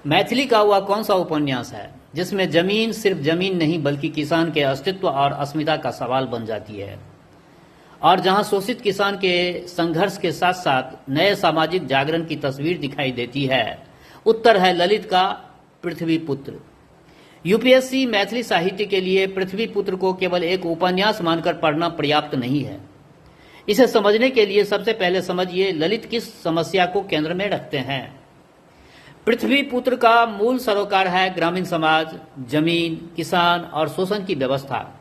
मैथिली का वह कौन सा उपन्यास है जिसमें जमीन सिर्फ जमीन नहीं बल्कि किसान के अस्तित्व और अस्मिता का सवाल बन जाती है, और जहां शोषित किसान के संघर्ष के साथ साथ नए सामाजिक जागरण की तस्वीर दिखाई देती है? उत्तर है ललित का पृथ्वीपुत्र। यूपीएससी मैथिली साहित्य के लिए पृथ्वीपुत्र को केवल एक उपन्यास मानकर पढ़ना पर्याप्त नहीं है। इसे समझने के लिए सबसे पहले समझिए ललित किस समस्या को केंद्र में रखते हैं। पृथ्वीपुत्र का मूल सरोकार है ग्रामीण समाज, जमीन, किसान और शोषण की व्यवस्था।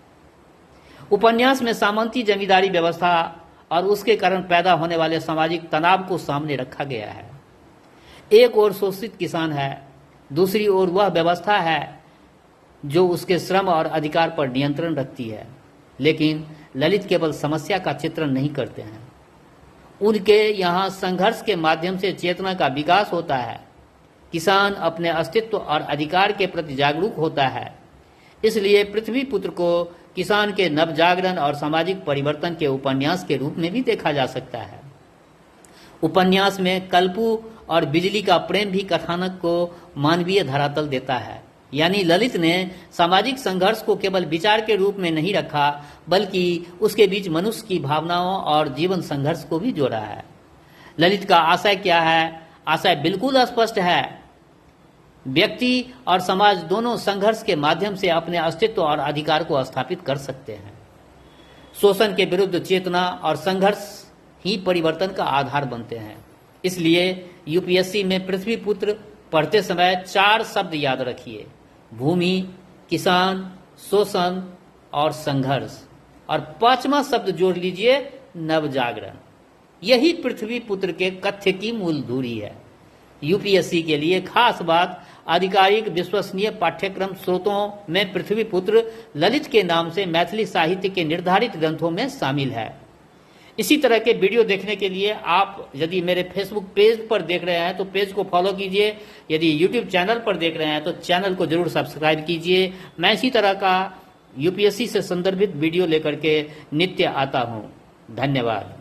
उपन्यास में सामंती जमींदारी व्यवस्था और उसके कारण पैदा होने वाले सामाजिक तनाव को सामने रखा गया है। एक ओर शोषित किसान है, दूसरी ओर वह व्यवस्था है जो उसके श्रम और अधिकार पर नियंत्रण रखती है। लेकिन ललित केवल समस्या का चित्रण नहीं करते हैं, उनके यहाँ संघर्ष के माध्यम से चेतना का विकास होता है। किसान अपने अस्तित्व और अधिकार के प्रति जागरूक होता है। इसलिए पृथ्वीपुत्र को किसान के नवजागरण और सामाजिक परिवर्तन के उपन्यास के रूप में भी देखा जा सकता है। उपन्यास में कल्पू और बिजली का प्रेम भी कथानक को मानवीय धरातल देता है। यानी ललित ने सामाजिक संघर्ष को केवल विचार के रूप में नहीं रखा, बल्कि उसके बीच मनुष्य की भावनाओं और जीवन संघर्ष को भी जोड़ा है। ललित का आशय क्या है? आशय बिल्कुल स्पष्ट है। व्यक्ति और समाज दोनों संघर्ष के माध्यम से अपने अस्तित्व और अधिकार को स्थापित कर सकते हैं। शोषण के विरुद्ध चेतना और संघर्ष ही परिवर्तन का आधार बनते हैं। इसलिए यूपीएससी में पृथ्वीपुत्र पढ़ते समय 4 शब्द याद रखिए: भूमि, किसान, शोषण और संघर्ष, और 5वां शब्द जोड़ लीजिए, नवजागरण। यही पृथ्वीपुत्र के कथ्य की मूल धुरी है। यूपीएससी के लिए खास बात, आधिकारिक विश्वसनीय पाठ्यक्रम स्रोतों में पृथ्वीपुत्र ललित के नाम से मैथिली साहित्य के निर्धारित ग्रंथों में शामिल है। इसी तरह के वीडियो देखने के लिए आप यदि मेरे फेसबुक पेज पर देख रहे हैं तो पेज को फॉलो कीजिए। यदि यूट्यूब चैनल पर देख रहे हैं तो चैनल को जरूर सब्सक्राइब कीजिए। मैं इसी तरह का यूपीएससी से संदर्भित वीडियो लेकर के नित्य आता हूँ। धन्यवाद।